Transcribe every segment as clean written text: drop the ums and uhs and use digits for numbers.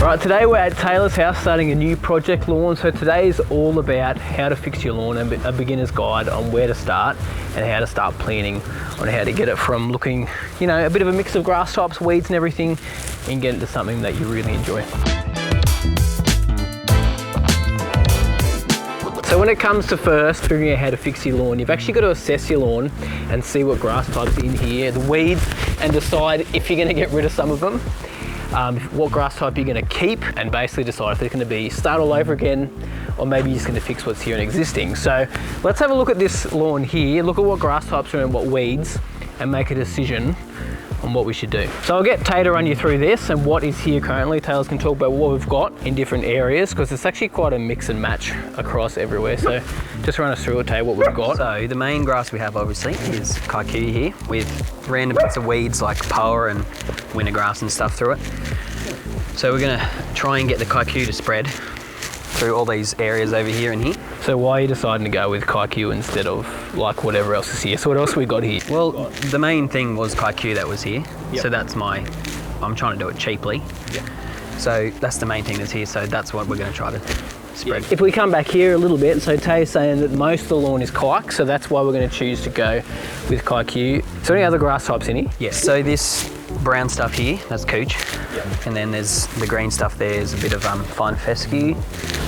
Right, today we're at Talor's house starting a new project lawn. So today is all about how to fix your lawn and a beginner's guide on where to start and how to start planning on how to get it from looking, you know, a bit of a mix of grass types, weeds and everything, and get it to something that you really enjoy. So when it comes to first figuring out how to fix your lawn, you've actually got to assess your lawn and see what grass types are in here, the weeds, and decide if you're going to get rid of some of them. What grass type you're going to keep, and basically decide if they're going to be start all over again, or maybe you're just going to fix what's here and existing. So let's have a look at this lawn here, look at what grass types are and what weeds, and make a decision on what we should do. So I'll get Tay to run you through this and what is here currently. Taylor's can talk about what we've got in different areas, because it's actually quite a mix and match across everywhere. So just run us through it, Tay, what we've got. So the main grass we have obviously is kikuyu here, with random bits of weeds like poa and winter grass and stuff through it. So we're gonna try and get the kikuyu to spread through all these areas over here and here. So why are you deciding to go with kikuyu instead of like whatever else is here? So what else we got here? Well, the main thing was kikuyu that was here. Yep. So that's I'm trying to do it cheaply. Yeah. So that's the main thing that's here. So that's what we're gonna try to spread. If we come back here a little bit, so Tay's saying that most of the lawn is kike, so that's why we're going to choose to go with kikuyu. So any other grass types in here? Yes, so this brown stuff here, that's cooch. Yep. And then there's the green stuff there is a bit of fine fescue.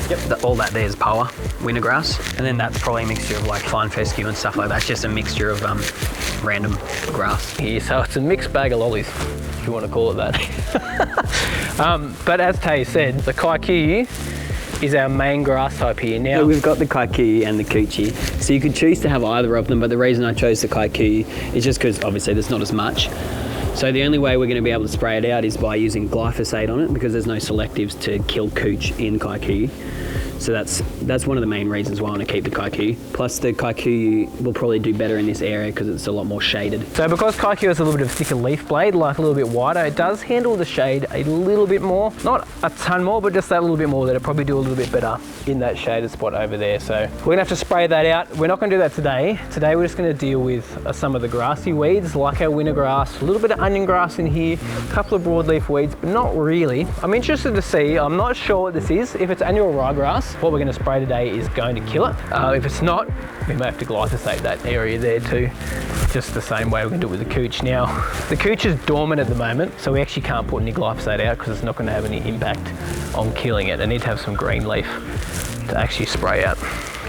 Yep. All that there is poa, winter grass. And then that's probably a mixture of like fine fescue and stuff like that. It's just a mixture of random grass. Here, so it's a mixed bag of lollies, if you want to call it that. But as Tay said, the kikuyu is our main grass type here. Now so we've got the kikuyu and the coochie, so you could choose to have either of them, but the reason I chose the kikuyu is just because obviously there's not as much. So the only way we're going to be able to spray it out is by using glyphosate on it, because there's no selectives to kill cooch in kikuyu. So that's one of the main reasons why I want to keep the kikuyu. Plus the kikuyu will probably do better in this area because it's a lot more shaded. So because kikuyu has a little bit of thicker leaf blade, like a little bit wider, it does handle the shade a little bit more. Not a ton more, but just that little bit more, that it'll probably do a little bit better in that shaded spot over there. So we're gonna have to spray that out. We're not gonna do that today. Today we're just gonna deal with some of the grassy weeds, like our winter grass, a little bit of onion grass in here, a couple of broadleaf weeds, but not really. I'm interested to see, I'm not sure what this is. If it's annual ryegrass, what we're going to spray today is going to kill it. If it's not, we may have to glyphosate that area there too, just the same way we're going to do it with the cooch. Now, the cooch is dormant at the moment, so we actually can't put any glyphosate out because it's not going to have any impact on killing it. I need to have some green leaf to actually spray out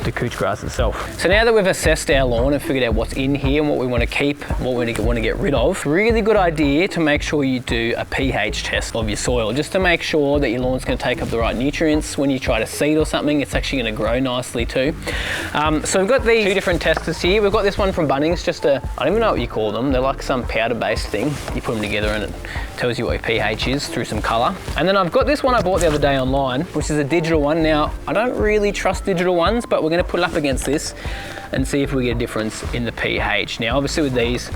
the cooch grass itself. So now that we've assessed our lawn and figured out what's in here and what we want to keep, what we want to get rid of, really good idea to make sure you do a pH test of your soil, just to make sure that your lawn's going to take up the right nutrients. When you try to seed or something, it's actually going to grow nicely too. So we've got these two different testers here. We've got this one from Bunnings, just I don't even know what you call them. They're like some powder-based thing. You put them together and it tells you what your pH is through some colour. And then I've got this one I bought the other day online, which is a digital one. Now, I don't really trust digital ones, but we're going to put it up against this and see if we get a difference in the pH. Now, obviously with these,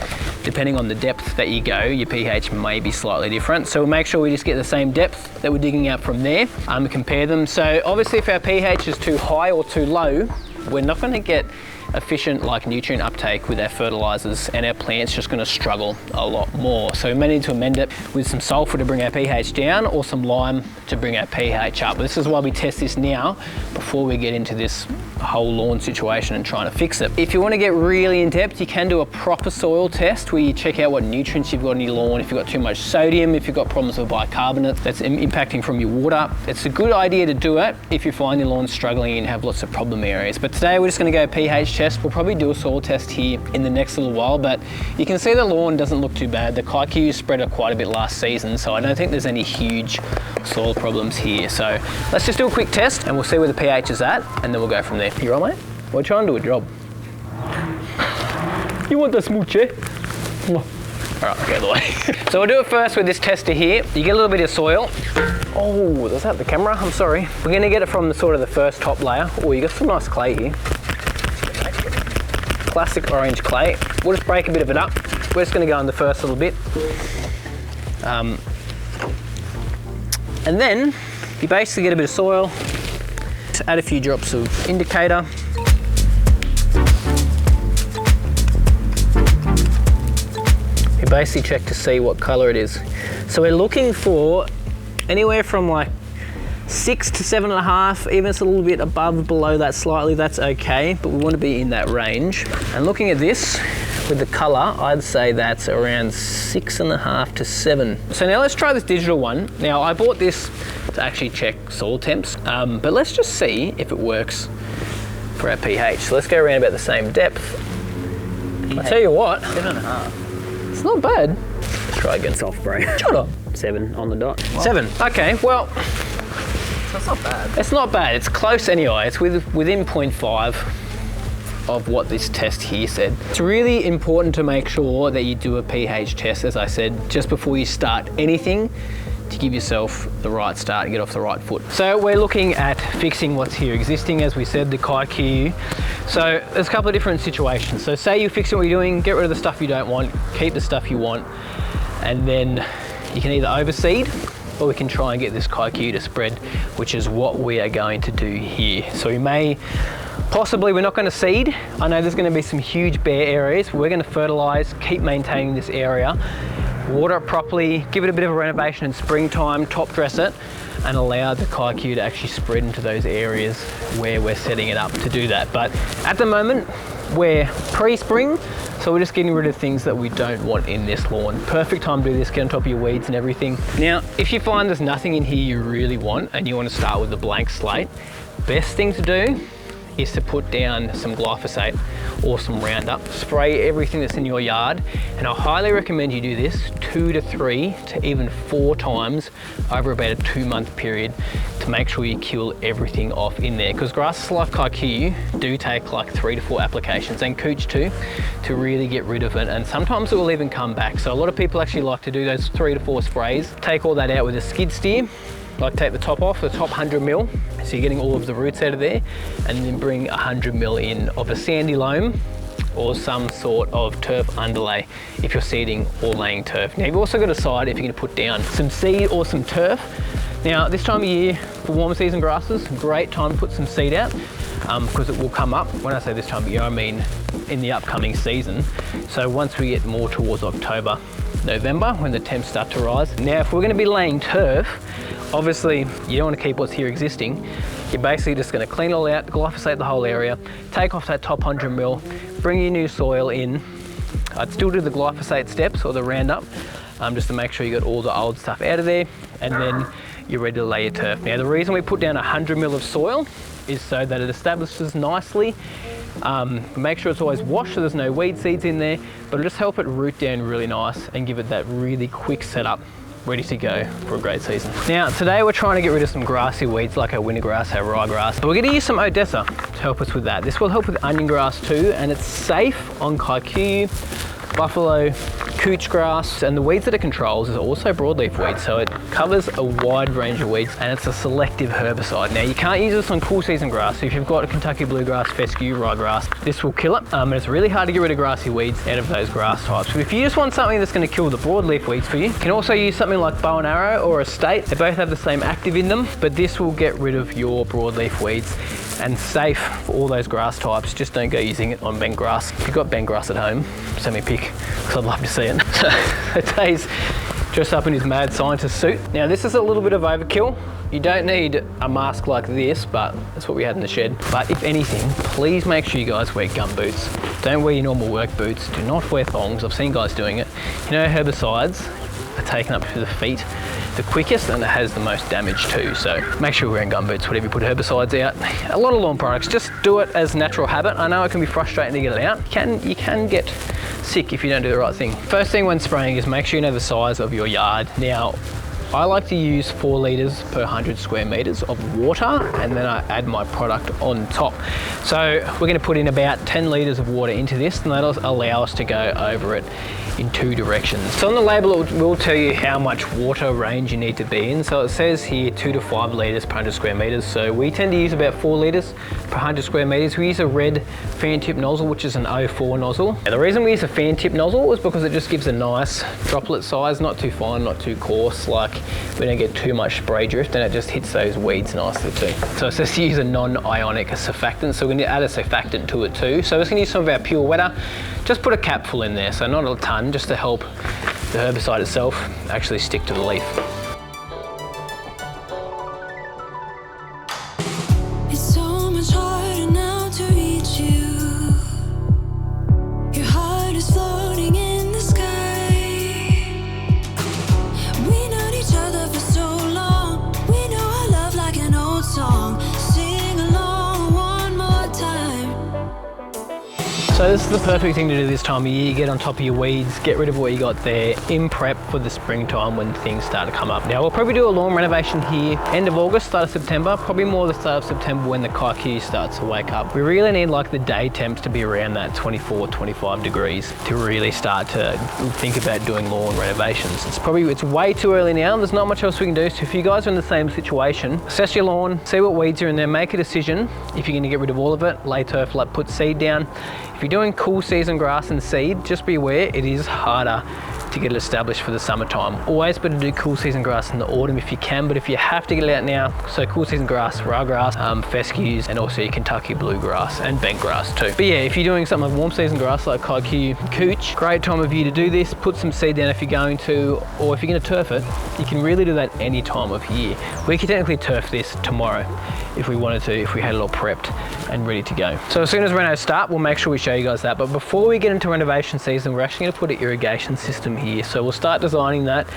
depending on the depth that you go, your pH may be slightly different. So we'll make sure we just get the same depth that we're digging out from there and compare them. So obviously if our pH is too high or too low, we're not going to get efficient like nutrient uptake with our fertilizers, and our plant's just going to struggle a lot more. So we may need to amend it with some sulfur to bring our pH down, or some lime to bring our pH up. But this is why we test this now before we get into this whole lawn situation and trying to fix it. If you want to get really in depth, you can do a proper soil test where you check out what nutrients you've got in your lawn, if you've got too much sodium, if you've got problems with bicarbonate that's impacting from your water. It's a good idea to do it if you find your lawn struggling and have lots of problem areas. But today we're just going to go pH test. We'll probably do a soil test here in the next little while, but you can see the lawn doesn't look too bad. The kikuyu spread up quite a bit last season, so I don't think there's any huge soil problems here. So let's just do a quick test and we'll see where the pH is at, and then we'll go from there. You all right, mate? We're trying to do a job. You want the smooch, eh? All right, I'll get the way. So we'll do it first with this tester here. You get a little bit of soil. Oh, is that the camera? I'm sorry. We're gonna get it from the sort of the first top layer. Oh, you got some nice clay here. Classic orange clay. We'll just break a bit of it up. We're just going to go in the first little bit. And then you basically get a bit of soil, just add a few drops of indicator. You basically check to see what colour it is. So we're looking for anywhere from like 6 to 7.5, even if it's a little bit above, below that slightly, that's okay, but we want to be in that range. And looking at this, with the color, I'd say that's around 6.5 to 7. So now let's try this digital one. Now I bought this to actually check soil temps, but let's just see if it works for our pH. So let's go around about the same depth. I'll tell you what, 7.5. it's not bad. Let's try again. Soft, bro. Shut up. 7 on the dot. 7, okay, well, So it's not bad. it's not bad. It's close anyway. It's within 0.5 of what this test here said. It's really important to make sure that you do a pH test, as I said, just before you start anything, to give yourself the right start and get off the right foot. So we're looking at fixing what's here existing, as we said, the KaiQ. So there's a couple of different situations. So say you fix what you're doing, get rid of the stuff you don't want, keep the stuff you want, and then you can either overseed, or we can try and get this KaiQ to spread, which is what we are going to do here. So we may, possibly we're not going to seed. I know there's going to be some huge bare areas. We're going to fertilize, keep maintaining this area, water it properly, give it a bit of a renovation in springtime, top dress it, and allow the KaiQ to actually spread into those areas where we're setting it up to do that. But at the moment, we're pre-spring, so we're just getting rid of things that we don't want in this lawn. Perfect time to do this, get on top of your weeds and everything. Now, if you find there's nothing in here you really want and you want to start with a blank slate, best thing to do is to put down some glyphosate or some Roundup. Spray everything that's in your yard, and I highly recommend you do this 2 to 3 to even 4 times over about a 2-month period to make sure you kill everything off in there, because grasses like KaiQ do take like 3 to 4 applications, and cooch too, to really get rid of it, and sometimes it will even come back. So a lot of people actually like to do those 3 to 4 sprays, take all that out with a skid steer, like take the top off, the top 100 mil, so you're getting all of the roots out of there, and then bring 100 mil in of a sandy loam or some sort of turf underlay if you're seeding or laying turf. Now you've also got to decide if you're going to put down some seed or some turf. Now this time of year for warmer season grasses, great time to put some seed out because it will come up. When I say this time of year, I mean in the upcoming season. So once we get more towards October, November, when the temps start to rise. Now if we're going to be laying turf, obviously you don't want to keep what's here existing. You're basically just going to clean it all out, glyphosate the whole area, take off that top 100 mil, bring your new soil in. I'd still do the glyphosate steps or the Roundup, just to make sure you got all the old stuff out of there, and then you're ready to lay your turf. Now the reason we put down 100 mil of soil is so that it establishes nicely. Make sure it's always washed so there's no weed seeds in there, but it'll just help it root down really nice and give it that really quick setup, ready to go for a great season. Now today we're trying to get rid of some grassy weeds like our winter grass, our ryegrass. But we're going to use some Odessa to help us with that. This will help with onion grass too, and it's safe on KaiQ, buffalo, cooch grass, and the weeds that it controls is also broadleaf weeds, so it covers a wide range of weeds, and it's a selective herbicide. Now you can't use this on cool season grass, so if you've got a Kentucky bluegrass, fescue, ryegrass, this will kill it, and it's really hard to get rid of grassy weeds out of those grass types. But if you just want something that's going to kill the broadleaf weeds for you, you can also use something like bow and arrow or estate. They both have the same active in them, but this will get rid of your broadleaf weeds and safe for all those grass types. Just don't go using it on bent grass. If you've got bent grass at home, send me a pic because I'd love to see it. So Tay's dressed up in his mad scientist suit. Now this is a little bit of overkill. You don't need a mask like this, but that's what we had in the shed. But if anything, please make sure you guys wear gum boots. Don't wear your normal work boots. Do not wear thongs. I've seen guys doing it. You know, herbicides are taken up to the feet the quickest, and it has the most damage too. So make sure you're wearing gum boots whenever you put herbicides out. A lot of lawn products, just do it as a natural habit. I know it can be frustrating to get it out. You can get sick if you don't do the right thing. First thing when spraying is make sure you know the size of your yard. Now, I like to use 4 litres per 100 square metres of water, and then I add my product on top. So we're going to put in about 10 litres of water into this, and that'll allow us to go over it in 2 directions. So on the label it will tell you how much water range you need to be in. So it says here 2 to 5 litres per 100 square metres. So we tend to use about 4 litres per 100 square metres. We use a red fan tip nozzle, which is an 04 nozzle. And the reason we use a fan tip nozzle is because it just gives a nice droplet size, not too fine, not too coarse, like we don't get too much spray drift, and it just hits those weeds nicely too. So it says to use a non-ionic surfactant, so we're going to add a surfactant to it too. So we're just going to use some of our pure wetter. Just put a capful in there, so not a ton, just to help the herbicide itself actually stick to the leaf. So this is the perfect thing to do this time of year. Get on top of your weeds, get rid of what you got there in prep for the springtime when things start to come up. Now we'll probably do a lawn renovation here end of August, start of September, probably more the start of September when the kaiku starts to wake up. We really need like the day temps to be around that 24, 25 degrees to really start to think about doing lawn renovations. It's way too early now. There's not much else we can do. So if you guys are in the same situation, assess your lawn, see what weeds are in there, make a decision. If you're going to get rid of all of it, lay turf, like put seed down. If you're doing cool season grass and seed, just be aware it is harder to get it established for the summertime. Always better to do cool season grass in the autumn if you can, but if you have to get it out now, so cool season grass, ryegrass, fescues, and also your Kentucky bluegrass and bent grass too. But yeah, if you're doing something like warm season grass like kaiku, cooch, great time of year to do this. Put some seed down if you're going to, or if you're going to turf it, you can really do that any time of year. We could technically turf this tomorrow if we wanted to, if we had it all prepped and ready to go. So as soon as renos start, we'll make sure we show you guys that. But before we get into renovation season, we're actually going to put an irrigation system here. So we'll start designing that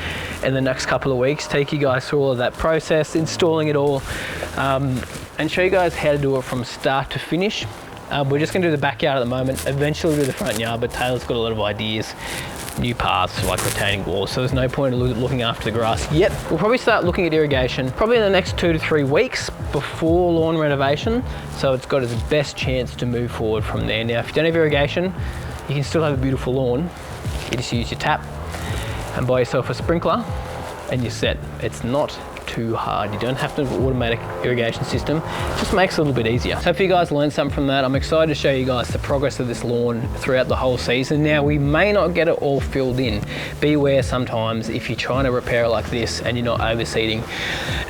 in the next couple of weeks, take you guys through all of that process, installing it all, and show you guys how to do it from start to finish. We're just going to do the backyard at the moment, eventually do the front yard, but Taylor's got a lot of ideas, new paths like retaining walls, so there's no point in looking after the grass yet. We'll probably start looking at irrigation probably in the next 2 to 3 weeks before lawn renovation, so it's got its best chance to move forward from there. Now if you don't have irrigation, you can still have a beautiful lawn. You just use your tap and buy yourself a sprinkler and you're set. It's not too hard. You don't have to have an automatic irrigation system. It just makes it a little bit easier. So hope you guys learned something from that. I'm excited to show you guys the progress of this lawn throughout the whole season. Now we may not get it all filled in. Be aware sometimes if you're trying to repair it like this and you're not overseeding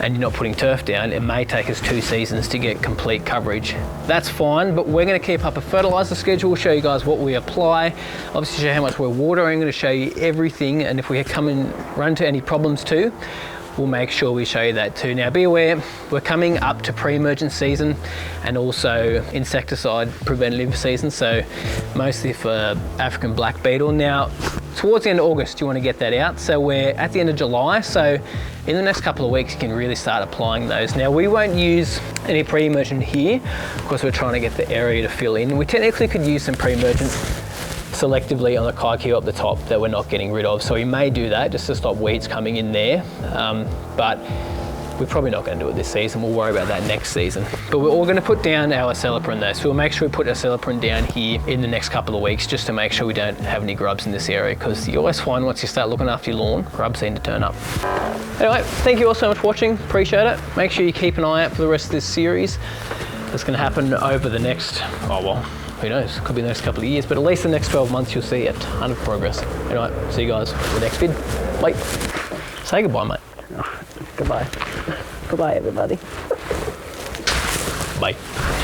and you're not putting turf down, it may take us 2 seasons to get complete coverage. That's fine, but we're going to keep up a fertilizer schedule, show you guys what we apply, obviously show how much we're watering. I'm going to show you everything, and if we come and run into any problems too, we'll make sure we show you that too. Now be aware, we're coming up to pre-emergent season and also insecticide preventative season, so mostly for African black beetle. Now towards the end of August you want to get that out, so we're at the end of July, so in the next couple of weeks you can really start applying those. Now we won't use any pre-emergent here because we're trying to get the area to fill in. We technically could use some pre-emergent selectively on the kaiku up the top that we're not getting rid of, so we may do that just to stop weeds coming in there, but we're probably not going to do it this season. We'll worry about that next season. But we're all going to put down our Acelepryn though, so we'll make sure we put Acelepryn down here in the next couple of weeks just to make sure we don't have any grubs in this area, because you always find once you start looking after your lawn, grubs seem to turn up. Anyway, thank you all so much for watching, appreciate it. Make sure you keep an eye out for the rest of this series. It's going to happen over the next, oh well, who knows, could be the next couple of years, but at least the next 12 months you'll see a ton of progress. Anyway, see you guys in the next vid. Bye. Say goodbye, mate. Goodbye. Goodbye, everybody. Bye.